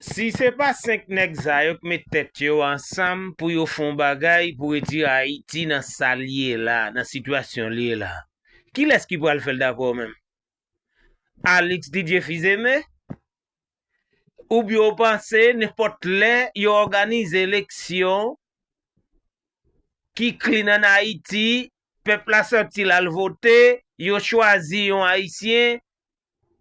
Si se pa 5 nèg sa yo ki met tèt yo ansam pou yo fon bagay pou retire Haïti nan sa liye la, nan situation liye la. Qui est-ce qui pourra le faire d'accord même? Alex DJ Fizeme? Ou bien vous pensez n'importe là, yo organise élection qui clean en Haïti, peuple a sorti là le voter, yo choisi un haïtien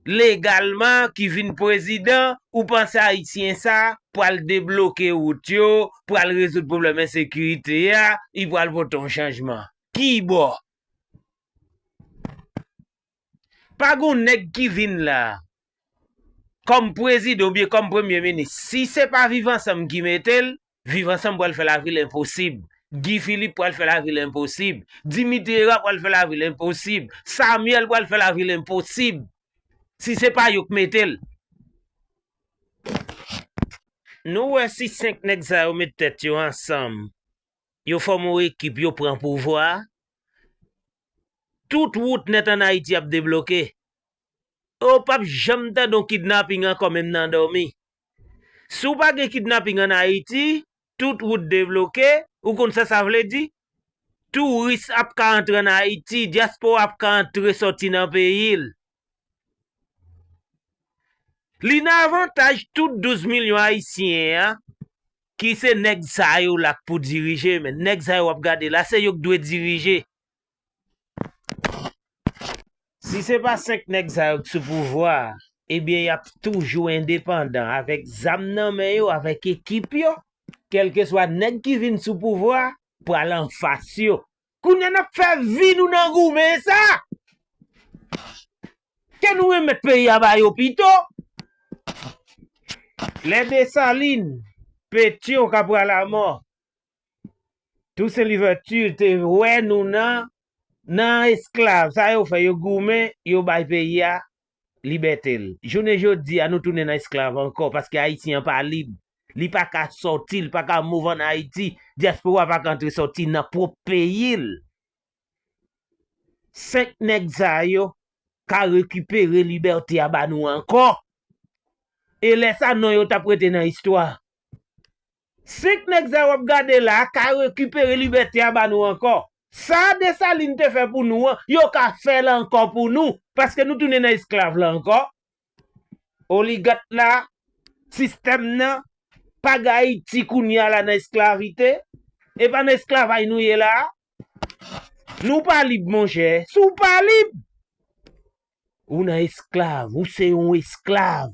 légalement qui vient président, ou pensez haïtien ça pour le débloquer route yo, pour le résoudre problème insécurité ya, il va voter un changement. Qui bon? Pas gon nèg qui vient là comme président ou bien comme premier ministre. Si c'est pas vivre ensemble qui mettel, vivre ensemble pour faire la ville impossible. Guy Philippe pour faire la ville impossible. Dimitri pour faire la ville impossible. Samuel pour faire la ville impossible. Si c'est pas yo qui mettel. Nous si 5 nèg sa yo met tête yo ensemble. Yo forme une équipe, yo prend pouvoir. Toute route net en Haïti a débloqué. Oh, pap, j'aime tant don kidnapping encore même nan dormi. Si ou pas de kidnapping en Haïti, toute route débloquée, ou kon ça veut dire? Touriste ap ka entre en Haïti, diaspora ap ka entre sorti dans pays. Li nan avantage tout 12 millions haïtiens, qui se nèg sa yo là pour diriger, mais nèg sa yo ap gade là, c'est yo qui doit diriger. Si c'est pas 5 nèg sa yo sous pouvoir, eh bien, y a toujours indépendant avec zam nan men yo, avec équipe yo, quel que soit nèg qui vient sous pouvoir, pour aller en face yo. Koun y a fait vie nous nan goume ça. Que nous mettre pays à bay hôpitaux. Les Dessalines, Pétion kapra la mort. Tout ces liverture te ouais nous nan esclave, ça yo fait yo goume, yo bay pays à liberté. Journée jodi a nous tourner dans esclave encore parce que haïtien pas libre. Li pa ka sorti, li pa ka move en Haïti, diaspora pa ka entre sorti dans propre pays. 5 nèg sa yo ka récupérer liberté à ba nou encore. Et laisse ça non yo t'a prêté dans histoire. 5 nèg sa yo gade là ka récupérer liberté à ba nou encore. Ça Dessalines te fait pour nous, yo ka fait là encore pour nous parce que nous tourner dans esclave là encore. Oligarque là, système nan pas Haïti kounya la nan esclavité et pas nan esclavage nou yé là. Nous pas libre mon cher, sou pas libre. Ou nan esclave, ou c'est un esclave.